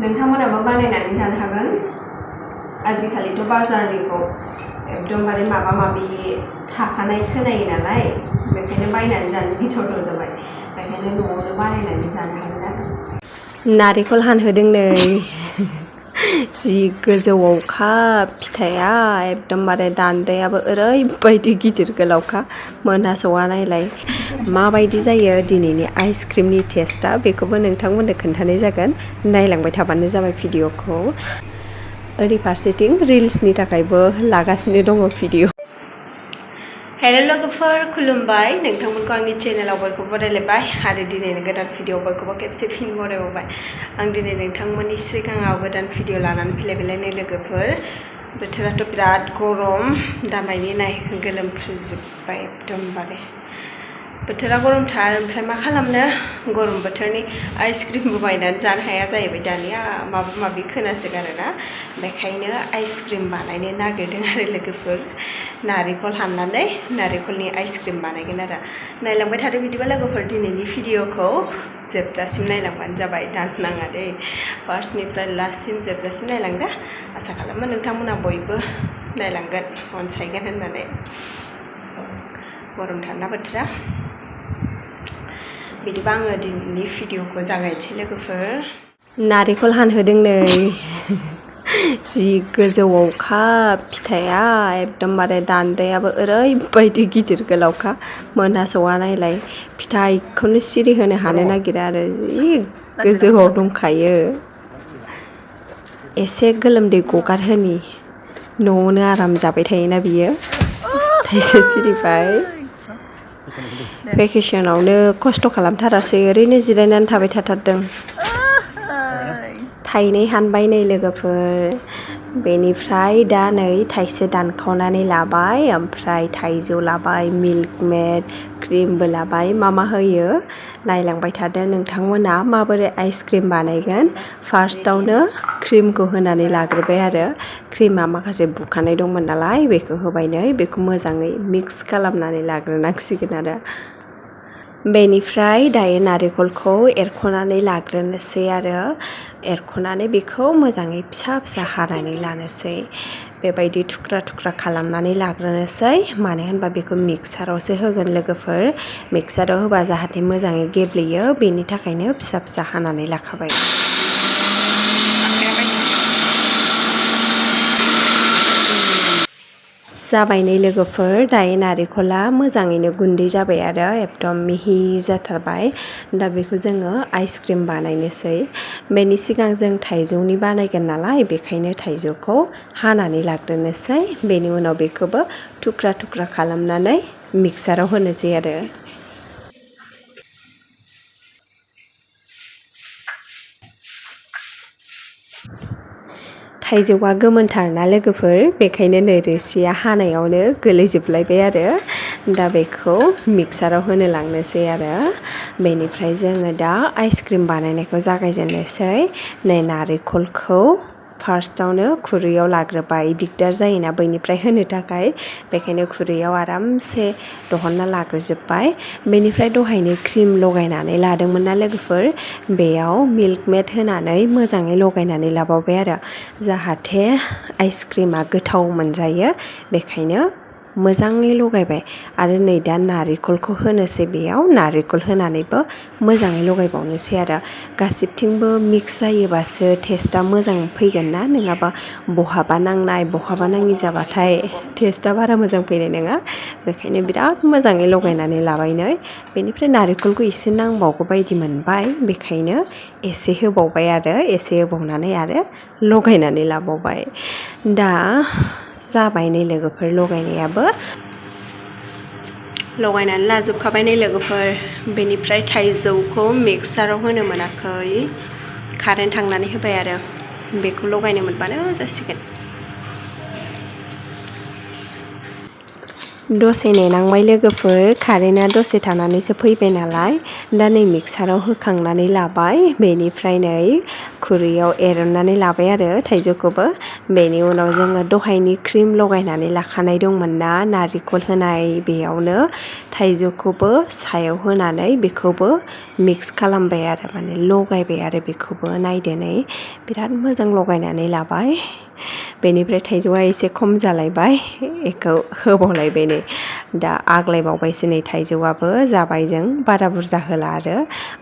नोंथांमोनाबो बानायनानै जानो हागोन आजिखालिथ' बाजारनिखौ एकदमबारे माबा माबि थाखानाय खोनायो नालाय बेखायनो बायनानै जानो गिथावथाव जाबाय बेखायनो न'आवनो बानायनानै जानो हागोन आरो नारेंखल हानहोदों नै जि गोजौआवखा फिथाइया एकदमबारे दान्दायाबो ओरैबायदि गिदिर गोलावखा मोनहास'आ नायलाय माबायदि जायो दिनैनि आइसक्रिमनि टेस्टआ बेखौबो नोंथांमोननो खोन्थानाय जागोन नायलांबाय थाबानो जाबाय भिडिअखौ ओरै फारसेथिं रिल्सनि थाखायबो लागासिनो दङ भिडिअ हेलो लोगोफोर खुलुमबाय नोंथांमोनखौ आंनि चेनेलाव बयखौबो बरायलायबाय आरो दिनैनि गोदान भिडिअ बयखौबो खेबसे फिन बरायबावबाय आं दिनै नोंथांमोननि सिगाङाव गोदान भिडिअ लानानै फैलायबाय लोगोफोर बोथोराथ' बिराद गरम दामायनि नाय गोलोमफ्रुजोब्बाय एकदमबारे बोथोरा गरमथार ओमफ्राय मा खालामनो गरम बोथोरनि आइसक्रिमबो बायनानै जानो हाया जाहैबाय दानिया माबा माबि खोनासोगारोना बेखायनो आइसक्रिम बानायनो नागिरदों आरो लोगोफोर नारेंखल हाननानै नारेंखलनि आइसक्रिम बानायगोन आरो नायलांबाय थादो बिदिबा लोगोफोर दिनैनि भिडिअखौ जोबजासिम नायलांबानो जाबाय दाननाङा दे फार्स्टनिफ्राय लास्टसिम जोबजासिम नायलांदो आसा खालामो नोंथांमोना बयबो नायलांगोन अनसायगोन होननानै गरमथारना बोथोरा बिदिबा आङो दिनैनि भिडिअखौ जागायनोसै लोगोफोर नारेंखल हानहोदों नै जि गोजौआवखा फिथाइया एकदमबारे दान्दायाबो ओरैबायदि गिदिर गोलावखा मोनहास'आ नायलाय फिथाइखौनो सिरि होनो हानो नागिरा आरो जि गोजौआव दंखायो एसे गोलोमदै गगारहोनि न'आवनो आराम जाबाय थायोना बियो थाइसे सिरिबाय भेकेसनावनो खस्थ' खालामथारासै ओरैनो जिरायनानै थाबाय थाथारदों थाइनै हानबाय नै लोगोफोर बेनिफ्राय दा नै थाइसे दानखावनानै लाबाय ओमफ्राय थाइजौ लाबाय मिल्क मेड क्रिमबो लाबाय मा होयो नायलांबाय थादो नोंथांमोना माबोरै आइसक्रिम बानायगोन फार्स्टआवनो क्रिमखौ होनानै लाग्रोबाय आरो क्रिमा माखासे बुखानाय दंमोन नालाय बेखौ होबाय नै बेखौ मोजाङै मिक्स खालामनानै लाग्रोनांसिगोन आरो बेनिफ्राय दायो नारेंखलखौ एरख'नानै लाग्रोनोसै आरो एरख'नानै बेखौ मोजाङै फिसा फिसा हानानै लानोसै बेबायदि थुख्रा थुख्रा खालामनानै लाग्रोनोसै मानो होनबा बेखौ मिक्सारावसो होगोन लोगोफोर मिक्साराव होबा जाहाथे मोजाङै गेब्लेयो बेनि थाखायनो फिसा फिसा हानानै लाखाबाय जाबाय नै लोगोफोर दायो नारेंखला मोजाङैनो गुन्दै जाबाय आरो एकदम मिहि जाथारबाय दा बेखौ जोङो आइसक्रिम बानायनोसै बेनि सिगां जों थाइजौनि बानायगोन नालाय बेखायनो थाइजौखौ हानानै लाग्रोनोसै बेनि उनाव बेखौबो थुख्रा थुख्रा खालामनानै मिक्साराव होनोसै आरो थाइजौआ गोमोनथारना लोगोफोर बेखायनो नै रोसिया हानायावनो गोलैजोबलायबाय आरो दा बेखौ मिक्साराव होनो लांनोसै आरो बेनिफ्राय जोङो दा आइसक्रिम बानायनायखौ जागायजेननोसै नै नारेंखलखौ फार्स्टआवनो खुरैयाव लाग्रोबाय दिगदार जायोना बैनिफ्राय होनो थाखाय बेखायनो खुरैयाव आरामसे दहनना लाग्रोजोब्बाय बेनिफ्राय दहायनो क्रिम लगायनानै लादोंमोन ना लोगोफोर बेयाव मिल्क मेड होनानै मोजाङै लगायनानै लाबावबाय आरो जाहाथे आइसक्रिमा गोथाव मोनजायो बेखायनो मोजाङै लगायबाय आरो नै दा नारेंखलखौ होनोसै बेयाव नारेंखल होनानैबो मोजाङै लगायबावनोसै आरो गासिबथिंबो मिक्स जायोबासो टेस्टआ मोजां फैगोन ना नङाबा बहाबा नांनाय बहाबा नाङि जाबाथाय टेस्टआ बारा मोजां फैनाय नङा बेखायनो बिराद मोजाङै लगायनानै लाबाय नै बेनिफ्राय नारेंखलखौ एसे नांबावगौ बायदि मोनबाय बेखायनो एसे होबावबाय आरो एसे होबावनानै आरो लगायनानै लाबावबाय दा जाबाय नै लोगोफोर लगायनायाबो लगायनानै लाजोबखाबाय नै लोगोफोर बेनिफ्राय थाइजौखौ मिक्साराव होनो मोनाखै कारेन्ट थांनानै होबाय आरो बेखौ लगायनो मोनबानो जासिगोन दसे नेनांबाय लोगोफोर कारेन्टआ दसे थानानैसो फैबाय नालाय दा नै मिक्साराव होखांनानै लाबाय बेनिफ्राय नै खुरैयाव एरननानै लाबाय आरो थाइजौखौबो बेनि उनाव जोङो दहायनि क्रिम लगायनानै लाखानाय दंमोन ना नारिखल होनाय बेयावनो थाइजौखौबो सायाव होनानै बेखौबो मिक्स खालामबाय आरो माने लगायबाय आरो बेखौबो नायदो नै बिराद मोजां लगायनानै लाबाय बेनिफ्राय थाइजौआ एसे खम जालायबाय बेखौ होबावलायबाय नै दा आग्लायबावबायसो नै थाइजौआबो जाबायजों बारा बुरजा होला आरो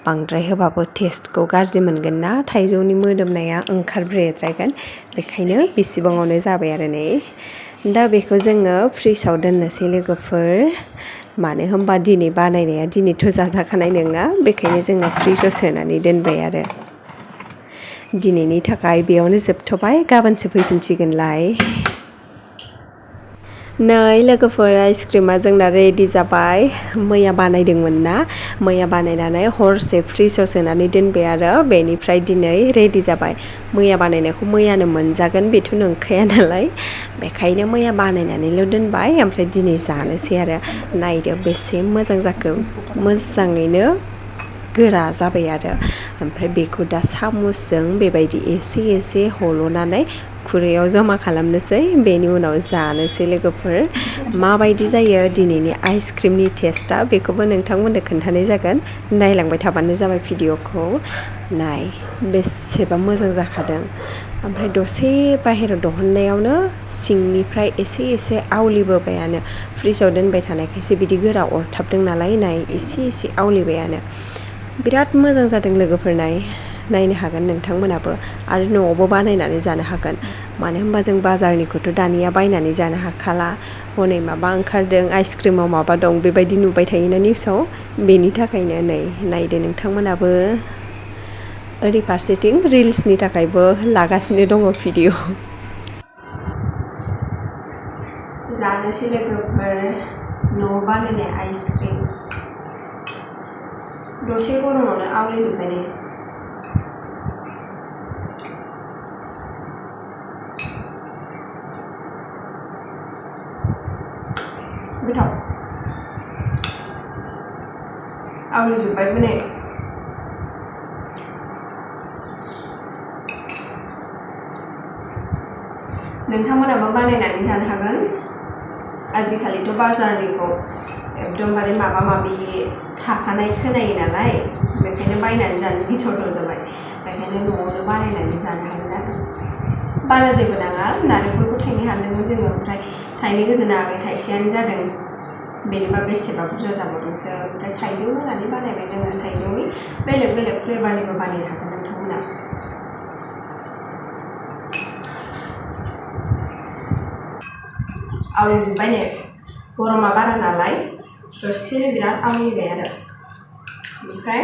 बांद्राय होबाबो टेस्टखौ गाज्रि मोनगोन ना थाइजौनि मोदोमनाया ओंखारब्रेद्रायगोन बेखायनो बेसेबाङावनो जाबाय आरो नै दा बेखौ जोङो फ्रिजआव दोननोसै लोगोफोर मानो होनबा दिनै बानायनाया दिनैथ' जाजाखानाय नङा बेखायनो जोङो फ्रिजआव सोनानै दोनबाय आरो दिनैनि थाखाय बेयावनो जोबथ'बाय गाबोनसो फैफिनसिगोनलाय नै लोगोफोर आइसक्रिमा जोंना रेडि जाबाय मैया बानायदोंमोन ना मैया बानायनानै हरसे फ्रिजआव सोनानै दोनबाय आरो बेनिफ्राय दिनै रेडि जाबाय मैया बानायनायखौ मैयानो मोनजागोन बेथ' नंखाया नालाय बेखायनो मैया बानायनानैल' दोनबाय ओमफ्राय दिनै जानोसै आरो नायदो बेसे मोजां जाखो मोजाङैनो गोरा जाबाय आरो ओमफ्राय बेखौ दा सामुसजों बेबायदि एसे एसे हल'नानै खुरैयाव जमा खालामनोसै बेनि उनाव जानोसै लोगोफोर माबायदि जायो दिनैनि आइसक्रिमनि टेस्टआ बेखौबो नोंथांमोननो खोन्थानाय जागोन नायलांबाय थाबानो जाबाय भिडिअखौ नाय बेसेबा मोजां जाखादों ओमफ्राय दसे बाहेरायाव दिहुननायावनो सिंनिफ्राय एसे एसे आवलिबोबायानो फ्रिजआव दोनबाय थानायखायसो बिदि गोरा अरथाबदों नालाय नाय एसे एसे आवलिबायानो बिराद मोजां जादों लोगोफोर नायनो हागोन नोंथांमोनाबो आरो न'आवबो बानायनानै जानो हागोन मानो होनबा जों बाजारनिखौथ' दानिया बायनानै जानो हाखाला हनै माबा ओंखारदों आइसक्रिमाव माबा दं बेबायदि नुबाय थायोना निउसाव बेनि थाखायनो नै नायदो नोंथांमोनाबो ओरै फारसेथिं रिल्सनि थाखायबो लागासिनो दङ भिडिअ जानोसै लोगोफोर न'आव बानायनाय आइसक्रिम दसे गरमावनो आवलिजोब्बाय ने गोथाव आवलिजोब्बायबो ने नोंथांमोनाबो बानायनानै जानो हागोन आजिखालिथ' बाजारनिखौ एकदमबारे माबा माबि थाखानाय खोनायो नालाय बेखायनो बायनानै जानो गिथावथाव जाबाय बेखायनो न'आवनो बानायनानै जानो हागोन आरो बारा जेबो नाङा नारेंखलखौ थाइनै हानदोंमोन जोङो ओमफ्राय थाइनै गोजोना आगै थाइसेयानो जादों बेनिबा बेसेबा बुरजा जाबावदोंसो ओमफ्राय थाइजौ होनानै बानायबाय जोङो थाइजौनि बेलेग बेलेग फ्लेभारनिबो बानायनो हागोन नोंथांमोना आवलिजोब्बाय ने गरमा बारा नालाय दसेनो बिराद आवलिबाय आरो ओमफ्राय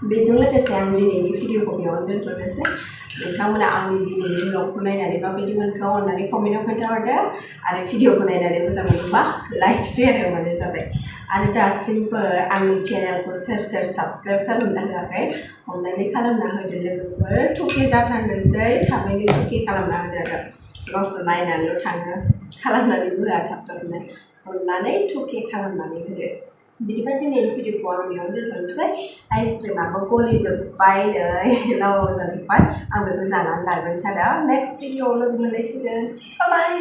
बेजों लोगोसे आं दिनैनि भिडिअखौ बेयावनो दोनथ'नोसै नोंथांमोना आंनि दिनैनि ब्लगखौ नायनानै माबायदि मोनखो अननानै कमेन्टआव खोन्थाहरदो आरो भिडिअखौ नायनानै मोजां मोनोबा लाइक शेयार होबानो जाबाय आरो दासिमबो आंनि चेनेलखौ सोर साबस्क्राइब खालामना होआखै अननानै खालामना होदो लोगोफोर टुके जाथारनोसै थाबैनो टुके खालामना होदो आरो गावसोर नायनानैल' थाङो खालामनानै होआ थाबनो अननानै टुके खालामनानै होदो बिदिबा दिनैनि भिडिअखौ आं बेयावनो दोनथ'नोसै आइसक्रिमाबो गलिजोब्बाय नै लाव जाजोब्बाय आं बेखौ जानानै लाग्रोनोसै आरो नेक्स्ट भिडिअआव लोगो मोनलायसिगोन बाय